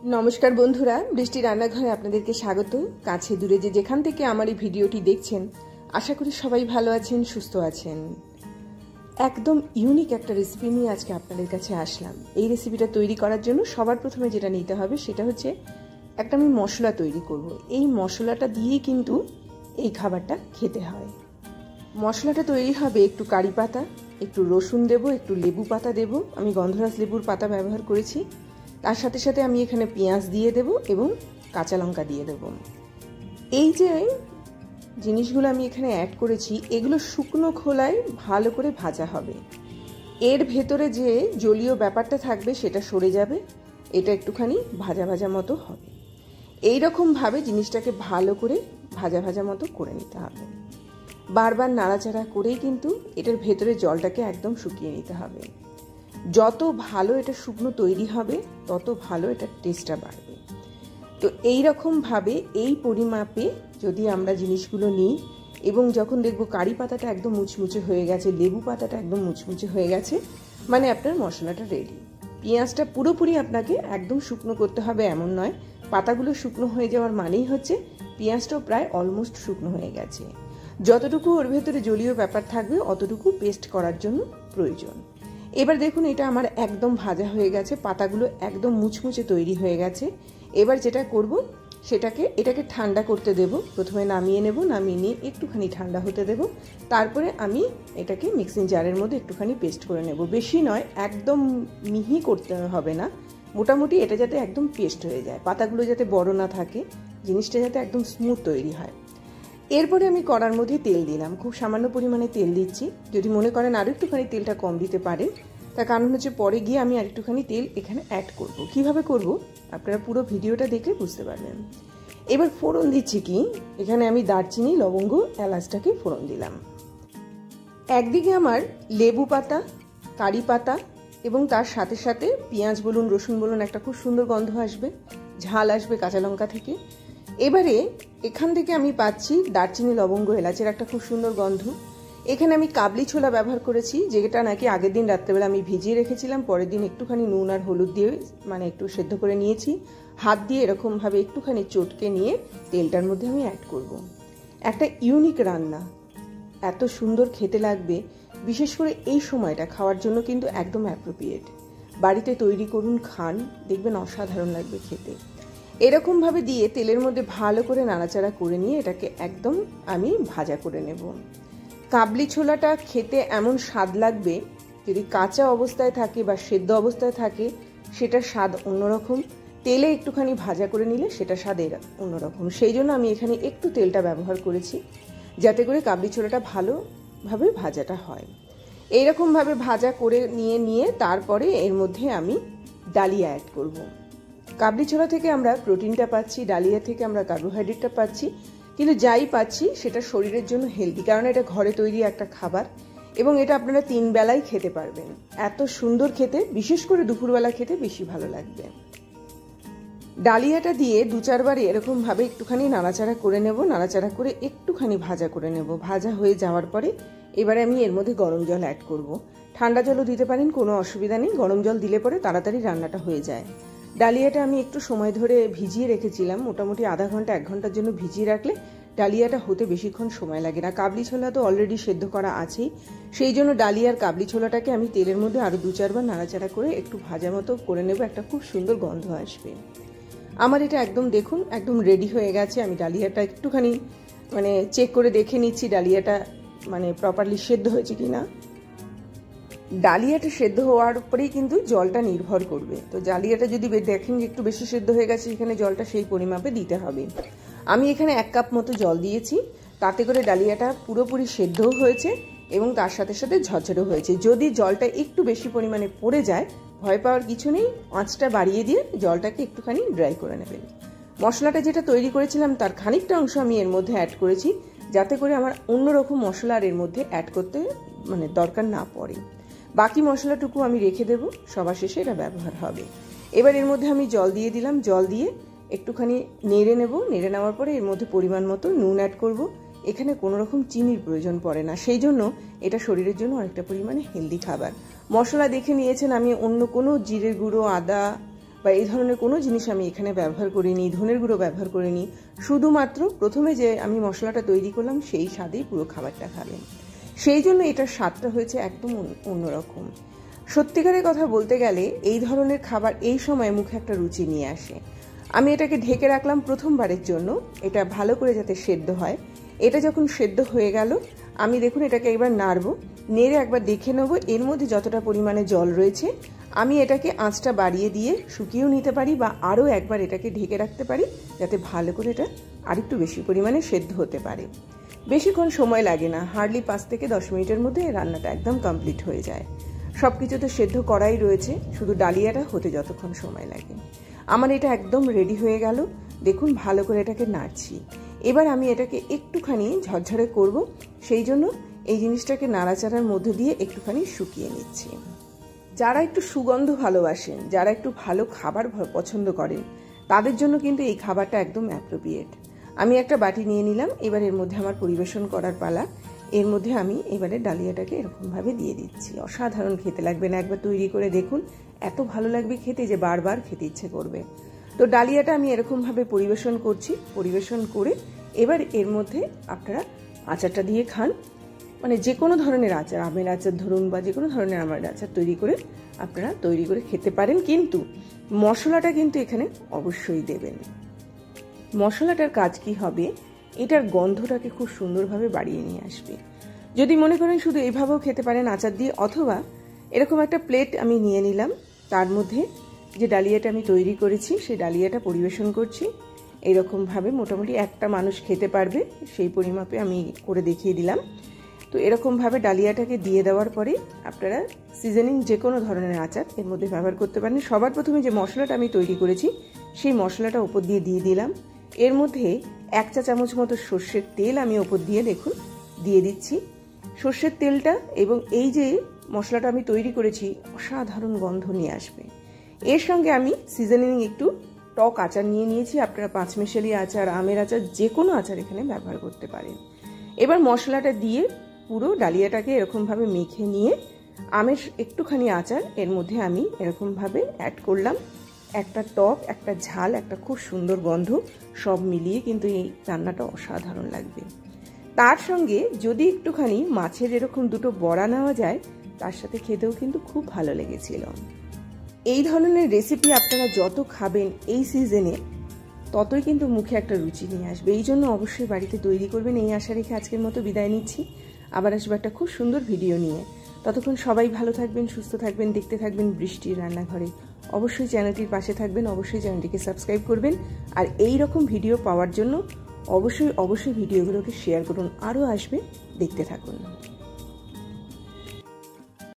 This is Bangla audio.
नमस्कार बंधुरा बृष्टि रान्नाघरे आपनादेरके स्वागत। काछे दूरे जे जेखान थेके आमार एई भिडियोटी देखछेन आशा करी सबाई भालो आछेन सुस्थ आछेन। एकदम यूनिक एक रेसिपि निये आजके आपनादेर काछे आसलाम। एई रेसिपिटा तैरी करार जोन्नो सबार प्रथमे जेटा निते होबे सेटा हच्छे एकटा आमि मशला तैरी करब। एई मशलाटा दिये किन्तु एई खाबारटा खेते हय। मशलाटा तैरी होबे एकटु कारि पाता, एकटु रसुन देब, एकटु लेबु पाता देब। आमि गन्धराज लेबुर पाता व्यवहार करेछि। तार साथे साथे आमि एखाने पेঁয়াজ दिए देब एबं काँचा लंका दिए देब। এই যে জিনিসগুলো আমি এখানে অ্যাড করেছি এগুলো শুকনো খোলায় ভালো করে ভাজা হবে। এর ভেতরে যে জলীয় ব্যাপারটা থাকবে সেটা সরে যাবে, এটা একটুখানি ভাজা ভাজা মতো হবে। এই রকম ভাবে জিনিসটাকে ভালো করে ভাজা ভাজা মতো করে নিতে হবে। বারবার নাড়াচাড়া করেই কিন্তু এটার ভেতরে জলটাকে একদম শুকিয়ে নিতে হবে। যত ভালো এটা শুকনো তৈরি হবে তত ভালো এটা টেস্টটা বাড়বে। তো এই রকম ভাবে এই পরিমাপে যদি আমরা জিনিসগুলো নিই এবং যখন দেখব কারি পাতাটা একদম মুচমুচে হয়ে গেছে, লেবু পাতাটা একদম মুচমুচে হয়ে গেছে, মানে আপনার মশলাটা রেডি। পেঁয়াজটা পুরোপুরি আপনাকে একদম শুকনো করতে হবে এমন নয়। পাতাগুলো শুকনো হয়ে যাওয়ার মানেই হচ্ছে পেঁয়াজটাও প্রায় অলমোস্ট শুকনো হয়ে গেছে। যতটুকু ওর ভেতরে জলীয় ব্যাপার থাকবে অতটুকু পেস্ট করার জন্য প্রয়োজন। এবার দেখুন এটা আমার একদম ভাজা হয়ে গেছে, পাতাগুলো একদম মুচমুচে তৈরি হয়ে গেছে। এবার যেটা করব এটাকে ঠান্ডা করতে দেব। প্রথমে নামিয়ে নেব, নামিয়ে নিয়ে একটুখানি ঠান্ডা হতে দেব। তারপরে আমি এটাকে মিক্সিং জারের মধ্যে একটুখানি পেস্ট করে নেব। বেশি নয়, একদম মিহি করতে হবে না, মোটামুটি এটা যাতে একদম পেস্ট হয়ে যায়, পাতাগুলো যাতে বড় না থাকে, জিনিসটা যাতে একদম স্মুথ তৈরি হয়। এরপরে আমি কড়ার মধ্যে তেল দিলাম, খুব সামান্য পরিমাণে তেল দিচ্ছি। যদি মনে করেন আরও একটুখানি তেলটা কম দিতে পারেন, তার কারণ হচ্ছে পরে গিয়ে আমি আরেকটুখানি তেল এখানে অ্যাড করব। কিভাবে করব আপনারা পুরো ভিডিওটা দেখে বুঝতে পারবেন। এবার ফোড়ন দিচ্ছি কি, এখানে আমি দারচিনি, লবঙ্গ, এলাচটাকে ফোড়ন দিলাম। একদিকে আমার লেবু পাতা, কারি পাতা এবং তার সাথে সাথে পেঁয়াজ বলুন, রসুন বলুন, একটা খুব সুন্দর গন্ধ আসবে, ঝাল আসবে কাঁচা লঙ্কা থেকে। এবারে এখান থেকে আমি পাচ্ছি দারচিনি, লবঙ্গ, এলাচের একটা খুব সুন্দর গন্ধ। এখানে আমি কাবলি ছোলা ব্যবহার করেছি, যেটা নাকি আগের দিন রাত্রেবেলা আমি ভিজিয়ে রেখেছিলাম, পরের দিন একটুখানি নুন আর হলুদ দিয়ে মানে একটু সেদ্ধ করে নিয়েছি। হাত দিয়ে এরকমভাবে একটুখানি চটকে নিয়ে তেলটার মধ্যে আমি অ্যাড করব। একটা ইউনিক রান্না, এত সুন্দর খেতে লাগবে, বিশেষ করে এই সময়টা খাওয়ার জন্য কিন্তু একদম অ্যাপ্রোপ্রিয়েট। বাড়িতে তৈরি করুন, খান, দেখবেন অসাধারণ লাগবে খেতে। এরকমভাবে দিয়ে তেলের মধ্যে ভালো করে নাড়াচাড়া করে নিয়ে এটাকে একদম আমি ভাজা করে নেব। কাবলি ছোলাটা খেতে এমন স্বাদ লাগবে, যদি কাঁচা অবস্থায় থাকে বা সেদ্ধ অবস্থায় থাকে সেটার স্বাদ অন্যরকম, তেলে একটুখানি ভাজা করে নিলে সেটা স্বাদ অন্যরকম। সেই জন্য আমি এখানে একটু তেলটা ব্যবহার করেছি, যাতে করে কাবলি ছোলাটা ভালোভাবে ভাজাটা হয়। এইরকমভাবে ভাজা করে নিয়ে তারপরে এর মধ্যে আমি ডালিয়া অ্যাড করব। কাবলি ছোলা থেকে আমরা প্রোটিনটা পাচ্ছি, ডালিয়া থেকে আমরা কার্বোহাইড্রেটটা পাচ্ছি, কিন্তু যাই পাচ্ছি সেটা শরীরের জন্য হেলদি, কারণ এটা ঘরে তৈরি একটা খাবার এবং এটা আপনারা 3 বেলায় খেতে পারবেন। এত সুন্দর খেতে, বিশেষ করে দুপুরবেলা খেতে বেশি ভালো লাগবে। ডালিয়াটা দিয়ে 2-4 বার এরকমভাবে একটুখানি নাড়াচাড়া করে নেব, নাড়াচাড়া করে একটুখানি ভাজা করে নেব। ভাজা হয়ে যাওয়ার পরে এবারে আমি এর মধ্যে গরম জল অ্যাড করব। ঠান্ডা জলও দিতে পারেন, কোনো অসুবিধা নেই, গরম জল দিলে পরে তাড়াতাড়ি রান্নাটা হয়ে যায়। ডালিয়াটা আমি একটু সময় ধরে ভিজিয়ে রেখেছিলাম, মোটামুটি আধা ঘন্টা 1 ঘন্টার জন্য ভিজিয়ে রাখলে ডালিয়াটা হতে বেশিক্ষণ সময় লাগে না। কাবলি ছোলা তো অলরেডি সেদ্ধ করা আছেই, সেই জন্য ডালিয়ার কাবলি ছোলাটাকে আমি তেলের মধ্যে আরও 2-4 বার নাড়াচাড়া করে একটু ভাজা মতো করে নেব, একটা খুব সুন্দর গন্ধ আসবে। আমার এটা একদম দেখুন একদম রেডি হয়ে গেছে। আমি ডালিয়াটা একটুখানি মানে চেক করে দেখে নিচ্ছি ডালিয়াটা মানে প্রপারলি সেদ্ধ হয়েছে কিনা। ডালিয়াটা সেদ্ধ হওয়ার উপরেই কিন্তু জলটা নির্ভর করবে। তো ডালিয়াটা যদি দেখেন একটু বেশি সেদ্ধ হয়ে গেছে, এখানে জলটা সেই পরিমাপে দিতে হবে। আমি এখানে 1 কাপ মতো জল দিয়েছি, তাতে করে ডালিয়াটা পুরোপুরি সেদ্ধও হয়েছে এবং তার সাথে সাথে ঝরঝরে হয়েছে। যদি জলটা একটু বেশি পরিমাণে পড়ে যায় ভয় পাওয়ার কিছু নেই, আঁচটা বাড়িয়ে দিয়ে জলটাকে একটুখানি ড্রাই করে নেবেন। মশলাটা যেটা তৈরি করেছিলাম তার খানিকটা অংশ আমি এর মধ্যে অ্যাড করেছি, যাতে করে আমার অন্যরকম মশলা আর এর মধ্যে অ্যাড করতে মানে দরকার না পড়ে। বাকি মশলাটুকু আমি রেখে দেব, সবার শেষে এটা ব্যবহার হবে। এবার এর মধ্যে আমি জল দিয়ে দিলাম, জল দিয়ে একটুখানি নেড়ে নেব। নেড়ে নেওয়ার পরে এর মধ্যে পরিমাণ মতো নুন অ্যাড করব। এখানে কোনো রকম চিনির প্রয়োজন পড়ে না, সেই জন্য এটা শরীরের জন্য অনেকটা পরিমাণে হেলদি খাবার। মশলা দেখে নিয়েছেন, আমি অন্য কোনো জিরের গুঁড়ো, আদা বা এই ধরনের কোনো জিনিস আমি এখানে ব্যবহার করিনি, ধনের গুঁড়ো ব্যবহার করিনি। শুধুমাত্র প্রথমে যে আমি মশলাটা তৈরি করলাম সেই স্বাদেই পুরো খাবারটা খাবেন। সেই জন্য এটার স্বাদটা হয়েছে একদম অন্যরকম। সত্যিকারের কথা বলতে গেলে এই ধরনের খাবার এই সময় মুখে একটা রুচি নিয়ে আসে। আমি এটাকে ঢেকে রাখলাম প্রথমবারের জন্য, এটা ভালো করে যাতে সেদ্ধ হয়। এটা যখন সেদ্ধ হয়ে গেল, আমি দেখুন এটাকে একবার নাড়বো, নেড়ে একবার দেখে নেবো এর মধ্যে যতটা পরিমাণে জল রয়েছে। আমি এটাকে আঁচটা বাড়িয়ে দিয়ে শুকিয়েও নিতে পারি বা আরও একবার এটাকে ঢেকে রাখতে পারি, যাতে ভালো করে এটা আরেকটু বেশি পরিমাণে সেদ্ধ হতে পারে। বেশিক্ষণ সময় লাগে না, হার্ডলি 5 থেকে 10 মিনিটের মধ্যে রান্নাটা একদম কমপ্লিট হয়ে যায়। সব কিছু তো সেদ্ধ করাই রয়েছে, শুধু ডালিয়াটা হতে যতক্ষণ সময় লাগে। আমার এটা একদম রেডি হয়ে গেল। দেখুন ভালো করে এটাকে নাড়ছি। এবার আমি এটাকে একটুখানি ঝরঝরে করব, সেই জন্য এই জিনিসটাকে নাড়াচাড়ার মধ্যে দিয়ে একটুখানি শুকিয়ে নিচ্ছি। যারা একটু সুগন্ধ ভালোবাসেন, যারা একটু ভালো খাবার পছন্দ করেন, তাদের জন্য কিন্তু এই খাবারটা একদম অ্যাপ্রোপ্রিয়েট। আমি একটা বাটি নিয়ে নিলাম, এবার এর মধ্যে আমার পরিবেশন করার পালা। এর মধ্যে আমি এবারে ডালিয়াটাকে এরকমভাবে দিয়ে দিচ্ছি। অসাধারণ খেতে লাগবে, না একবার তৈরি করে দেখুন, এত ভালো লাগবে খেতে যে বারবার খেতে ইচ্ছে করবে। তো ডালিয়াটা আমি এরকমভাবে পরিবেশন করছি। পরিবেশন করে এবার এর মধ্যে আপনারা আচারটা দিয়ে খান, মানে যে কোনো ধরনের আচার, আমের আচার ধরুন বা যে কোনো ধরনের আমের আচার তৈরি করে আপনারা তৈরি করে খেতে পারেন। কিন্তু মশলাটা কিন্তু এখানে অবশ্যই দেবেন। মশলাটার কাজ কি হবে, এটার গন্ধটাকে খুব সুন্দরভাবে বাড়িয়ে নিয়ে আসবে। যদি মনে করেন শুধু এইভাবেও খেতে পারেন আচার দিয়ে, অথবা এরকম একটা প্লেট আমি নিয়ে নিলাম, তার মধ্যে যে ডালিয়াটা আমি তৈরি করেছি সেই ডালিয়াটা পরিবেশন করছি। এরকমভাবে মোটামুটি একটা মানুষ খেতে পারবে সেই পরিমাপে আমি করে দেখিয়ে দিলাম। তো এরকমভাবে ডালিয়াটাকে দিয়ে দেওয়ার পরে আপনারা সিজনিং যে কোনো ধরনের আচার এর মধ্যে ব্যবহার করতে পারেন। সবার প্রথমে যে মশলাটা আমি তৈরি করেছি সেই মশলাটা ওপর দিয়ে দিলাম। এর মধ্যে 1 চা চামচ মতো সর্ষের তেল আমি ওপর দিয়ে দেখুন দিয়ে দিচ্ছি। সর্ষের তেলটা এবং এই যে মশলাটা আমি তৈরি করেছি অসাধারণ গন্ধ নিয়ে আসবে। এর সঙ্গে আমি সিজনিং একটু টক আচার নিয়ে নিয়েছি। আপনারা 5 মিশালি আচার, আমের আচার, যে কোনো আচার এখানে ব্যবহার করতে পারেন। এবার মশলাটা দিয়ে পুরো ডালিয়াটাকে এরকমভাবে মেখে নিয়ে আমের একটুখানি আচার এর মধ্যে আমি এরকমভাবে অ্যাড করলাম। একটা টক, একটা ঝাল, একটা খুব সুন্দর গন্ধ, সব মিলিয়ে কিন্তু এই রান্নাটা অসাধারণ লাগবে। তার সঙ্গে যদি একটুখানি মাছের এরকম 2টো বড়া নেওয়া যায়, তার সাথে খেতেও কিন্তু খুব ভালো লেগেছিল। এই ধরনের রেসিপি আপনারা যত খাবেন এই সিজনে, ততই কিন্তু মুখে একটা রুচি নিয়ে আসবে। এই জন্য অবশ্যই বাড়িতে তৈরি করবেন। এই আশা রেখে আজকের মতো বিদায় নিচ্ছি। আবার আসবো একটা খুব সুন্দর ভিডিও নিয়ে। ততক্ষণ সবাই ভালো থাকবেন, সুস্থ থাকবেন, দেখতে থাকবেন বৃষ্টির রান্নাঘরে। অবশ্যই চ্যানেলটির পাশে থাকবেন, অবশ্যই চ্যানেলটিকে সাবস্ক্রাইব করবেন। আর এই রকম ভিডিও পাওয়ার জন্য অবশ্যই ভিডিওগুলোকে শেয়ার করুন। আরও আসবে, দেখতে থাকুন।